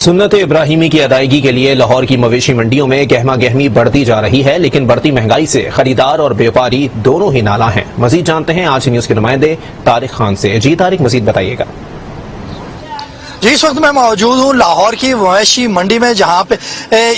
सुन्नत इब्राहिमी की अदायगी के लिए लाहौर की मवेशी मंडियों में गहमा गहमी बढ़ती जा रही है, लेकिन बढ़ती महंगाई से खरीदार और व्यापारी दोनों ही नाला हैं। मजीद जानते हैं आज न्यूज के नुमाइंदे तारिक खान से। जी तारिक, मजीद बताइएगा। जी, इस वक्त मैं मौजूद हूँ लाहौर की मवेशी मंडी में, जहाँ पे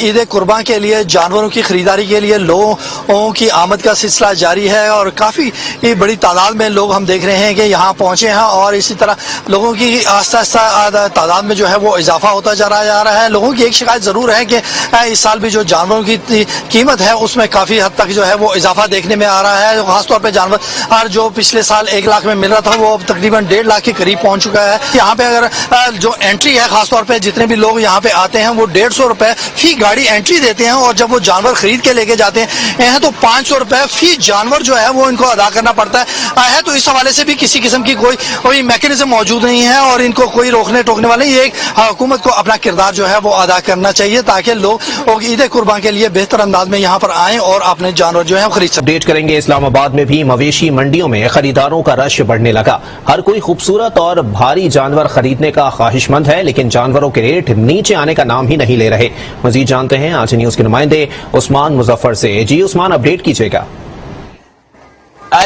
ईद कुर्बान के लिए जानवरों की खरीदारी के लिए लोगों की आमद का सिलसिला जारी है और काफ़ी बड़ी तादाद में लोग हम देख रहे हैं कि यहाँ पहुँचे हैं और इसी तरह लोगों की आस्ता आस्ता तादाद में जो है वो इजाफा होता जा रहा है। लोगों की एक शिकायत ज़रूर है कि इस साल भी जो जानवरों की कीमत है उसमें काफ़ी हद तक जो है वो इजाफा देखने में आ रहा है। खासतौर पर जानवर जो पिछले साल 1 लाख में मिल रहा था वो अब तकरीबन 1.5 लाख के करीब पहुँच चुका है। यहाँ पे अगर जो एंट्री है, खासतौर पे जितने भी लोग यहाँ पे आते हैं वो 150 रुपए फी गाड़ी एंट्री देते हैं और जब वो जानवर खरीद के लेके जाते हैं तो 500 रुपए फी जानवर जो है वो इनको अदा करना पड़ता है। तो इस हवाले से भी किसी किस्म की कोई मैकेनिज्म मौजूद नहीं है और इनको कोई रोकने टोकने वाले नहीं। एक हुकूमत को अपना किरदार जो है वो अदा करना चाहिए ताकि लोग ईद कुर्बान के लिए बेहतर अंदाज में यहाँ पर आएं और अपने जानवर जो है खरीद सकें। अपडेट करेंगे। इस्लामाबाद में भी मवेशी मंडियों में खरीदारों का रश बढ़ने लगा। हर कोई खूबसूरत और भारी जानवर खरीदने का ख्वाहिशमंद है, लेकिन जानवरों के रेट नीचे आने का नाम ही नहीं ले रहे। मजीद जानते हैं आज न्यूज के नुमाइंदे उस्मान मुजफ्फर से। जी उस्मान, अपडेट कीजिएगा।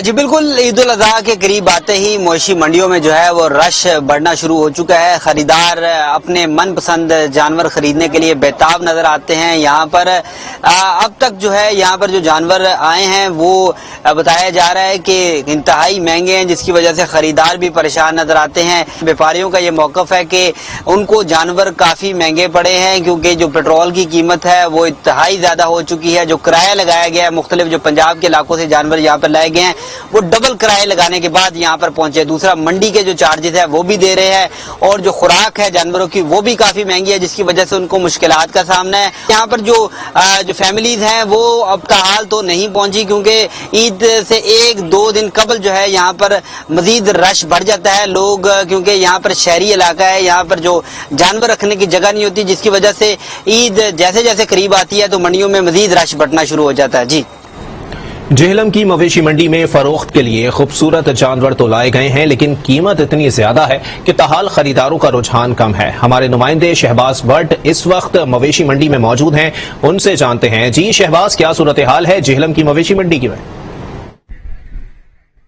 जी बिल्कुल, ईद उल अजहा के करीब आते ही मवेशी मंडियों में जो है वो रश बढ़ना शुरू हो चुका है। खरीदार अपने मनपसंद जानवर खरीदने के लिए बेताब नजर आते हैं। यहाँ पर अब तक जो है यहाँ पर जो जानवर आए हैं वो बताया जा रहा है कि इंतहाई महंगे हैं, जिसकी वजह से खरीदार भी परेशान नजर आते हैं। व्यापारियों का ये मौकफ है कि उनको जानवर काफी महंगे पड़े हैं क्योंकि जो पेट्रोल की कीमत है वो इंतहाई ज्यादा हो चुकी है। जो किराया लगाया गया है, मुख्तलिफ जो पंजाब के इलाकों से जानवर यहाँ पर लाए गए हैं वो डबल किराए लगाने के बाद यहाँ पर पहुंचे। दूसरा, मंडी के जो चार्जेस है वो भी दे रहे हैं और जो खुराक है जानवरों की वो भी काफी महंगी है, जिसकी वजह से उनको मुश्किलात का सामना है। यहाँ पर जो फैमिलीज हैं वो अब ताहाल तो नहीं पहुंची क्योंकि ईद से 1-2 दिन कबल जो है यहाँ पर मजीद रश बढ़ जाता है। लोग क्योंकि यहाँ पर शहरी इलाका है, यहाँ पर जो जानवर रखने की जगह नहीं होती, जिसकी वजह से ईद जैसे जैसे करीब आती है तो मंडियों में मजीद रश बढ़ना शुरू हो जाता है। जी, जेहलम की मवेशी मंडी में फरोख्त के लिए खूबसूरत जानवर तो लाए गए हैं, लेकिन कीमत इतनी ज्यादा है कि ताहाल खरीदारों का रुझान कम है। हमारे नुमाइंदे शहबाज भट्ट इस वक्त मवेशी मंडी में मौजूद हैं, उनसे जानते हैं। जी शहबाज, क्या सूरत हाल है जेहलम की मवेशी मंडी की में?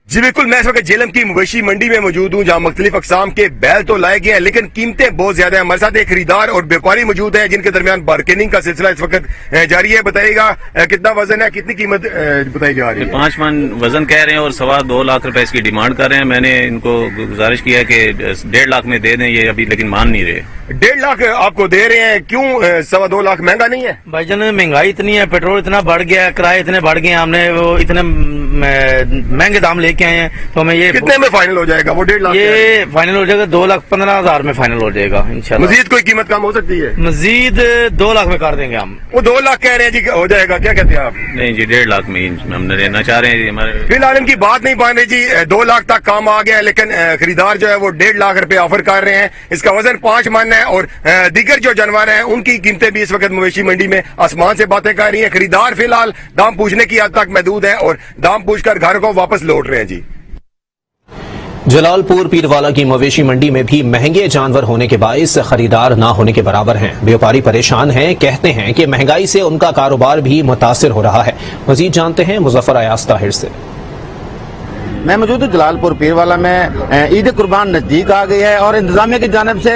जी बिल्कुल, मैं इस वक्त जेहलम की मवेशी मंडी में मौजूद हूँ जहाँ मुख्तलिफ अकसाम के बैल तो लाए गए हैं, लेकिन कीमतें बहुत ज्यादा हैं। हमारे साथ एक खरीदार और व्यापारी मौजूद है जिनके दरमियान बार्गेनिंग का सिलसिला इस वक्त जारी है। बताइएगा कितना वजन है, कितनी कीमत बताई जा रही है? 5 मन वजन कह रहे हैं और 2.25 लाख रुपए इसकी डिमांड कर रहे हैं। मैंने इनको गुजारिश किया कि 1.5 लाख में दे दें ये अभी, लेकिन मान नहीं रहे। 1.5 लाख आपको दे रहे हैं, क्यों 2.25 लाख महंगा नहीं है? भाईजान, महंगाई इतनी है, पेट्रोल इतना बढ़ गया है, किराए इतने बढ़ गए, हमने वो इतने महंगे दाम लेके आए हैं तो हमें ये कितने में फाइनल हो जाएगा? वो 1.5 लाख ये फाइनल हो जाएगा 2,15,000 में फाइनल हो जाएगा इंशाल्लाह। मजीद कोई कीमत कम हो सकती है? मजीद 2 लाख में कर देंगे हम। वो 2 लाख कह रहे हैं जी, हो जाएगा? क्या कहते हैं आप? नहीं जी, 1.5 लाख में हम लेना चाह रहे हैं। हमारे फिलहाल इनकी बात नहीं मान रही जी। 2 लाख तक काम आ गया, लेकिन खरीदार जो है वो 1.5 लाख रुपए ऑफर कर रहे हैं। इसका वजन 5 मन है और दीगर जो जानवर हैं उनकी कीमतें भी इस वक्त मवेशी मंडी में आसमान से बातें कर रही हैं। खरीदार फिलहाल दाम पूछने की हद तक महदूद है और दाम पूछकर घर को वापस लौट रहे हैं। जी, जलालपुर पीरवाला की मवेशी मंडी में भी महंगे जानवर होने के बाइस खरीदार ना होने के बराबर हैं। व्यापारी परेशान हैं, कहते हैं कि महंगाई से उनका कारोबार भी मुतासिर हो रहा है। मजीद जानते हैं मुजफ्फर अयाज ताहिर से। मैं मौजूद हूँ जलालपुर पीरवाला में। ईद कुर्बान नजदीक आ गई है और इंतजामिया की जानिब से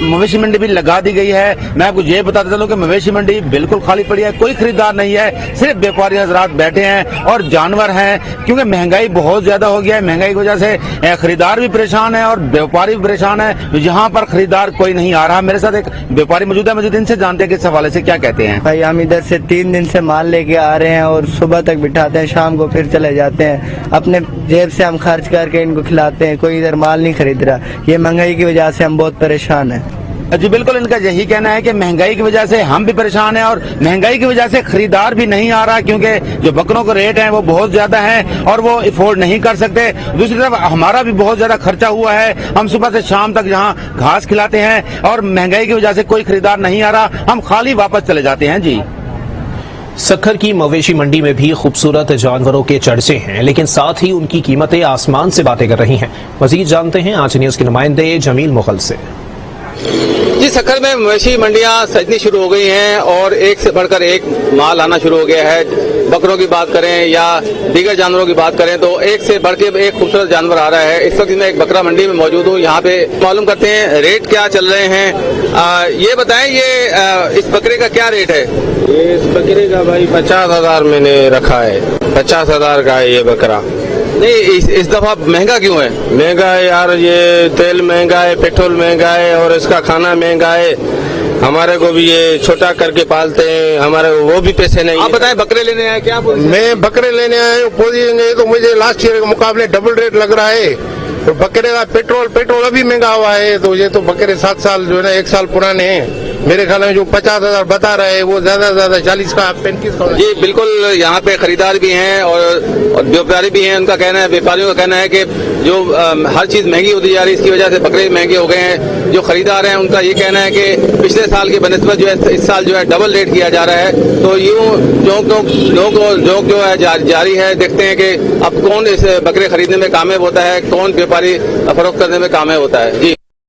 मवेशी मंडी भी लगा दी गई है। मैं आपको ये बताता चलूं कि मवेशी मंडी बिल्कुल खाली पड़ी है, कोई खरीदार नहीं है, सिर्फ व्यापारी हजरात बैठे हैं और जानवर हैं क्योंकि महंगाई बहुत ज्यादा हो गया है। महंगाई की वजह से खरीदार भी परेशान है और व्यापारी भी परेशान है। यहाँ पर खरीदार कोई नहीं आ रहा। मेरे साथ एक व्यापारी मौजूद है, मौजूद इनसे जानते हैं कि इस हवाले से क्या कहते हैं। भाई, हम इधर से 3 दिन से माल लेके आ रहे हैं और सुबह तक बिठाते हैं, शाम को फिर चले जाते हैं। अपने जेब से हम खर्च करके इनको खिलाते हैं, कोई इधर माल नहीं खरीद रहा। ये महंगाई की वजह से हम बहुत परेशान हैं। जी बिल्कुल, इनका यही कहना है कि महंगाई की वजह से हम भी परेशान हैं और महंगाई की वजह से खरीदार भी नहीं आ रहा क्योंकि जो बकरों के रेट हैं वो बहुत ज्यादा हैं और वो अफोर्ड नहीं कर सकते। दूसरी तरफ हमारा भी बहुत ज्यादा खर्चा हुआ है। हम सुबह से शाम तक यहाँ घास खिलाते हैं और महंगाई की वजह से कोई खरीदार नहीं आ रहा, हम खाली वापस चले जाते हैं। जी, सक्खर की मवेशी मंडी में भी खूबसूरत जानवरों के चर्चे हैं, लेकिन साथ ही उनकी कीमतें आसमान से बातें कर रही हैं। मजीद जानते हैं आज न्यूज के नुमाइंदे जमील मुगल से। جی سکھر میں مویشی منڈیاں سجنی شروع ہو گئی ہیں اور ایک سے بڑھ کر ایک مال آنا شروع ہو گیا ہے. بکروں کی بات کریں یا دیگر جانوروں کی بات کریں تو ایک سے بڑھ کے ایک خوبصورت جانور آ رہا ہے. اس وقت میں ایک بکرا منڈی میں موجود ہوں. یہاں پہ معلوم کرتے ہیں ریٹ کیا چل رہے ہیں. یہ بتائیں یہ اس بکرے کا کیا ریٹ ہے؟ اس بکرے کا بھائی 50,000 میں نے رکھا ہے. 50,000 کا ہے یہ بکرا. نہیں اس دفعہ مہنگا کیوں ہے؟ مہنگا ہے یار, یہ تیل مہنگا ہے, پیٹرول مہنگا ہے اور اس کا کھانا مہنگا ہے. ہمارے کو بھی یہ چھوٹا کر کے پالتے ہیں, ہمارے وہ بھی پیسے نہیں. آپ بتائیں بکرے لینے آئے کیا؟ میں بکرے لینے آیا ہوں پوزیشن ہے تو مجھے لاسٹ ایئر کے مقابلے ڈبل ریٹ لگ رہا ہے. تو بکرے کا پیٹرول ابھی مہنگا ہوا ہے. تو یہ تو بکرے 7 سال جو ہے نا 1 سال پرانے ہیں. میرے خیال میں جو 50,000 بتا رہے ہیں وہ زیادہ سے زیادہ 40 کا 35 کا. جی بالکل, یہاں پہ خریدار بھی ہیں اور بیوپاری بھی ہیں. ان کا کہنا ہے, بیوپاریوں کا کہنا ہے کہ جو ہر چیز مہنگی ہوتی جا رہی ہے, اس کی وجہ سے بکرے مہنگے ہو گئے ہیں. جو خریدار ہیں ان کا یہ کہنا ہے کہ پچھلے سال کے بنسبت جو ہے اس سال جو ہے ڈبل ریٹ کیا جا رہا ہے. تو یوں جوک جو ہے جاری ہے. دیکھتے ہیں کہ اب کون اس بکرے خریدنے میں کامیاب ہوتا ہے, کون بیوپاری فروخت کرنے میں کامیاب ہوتا ہے. جی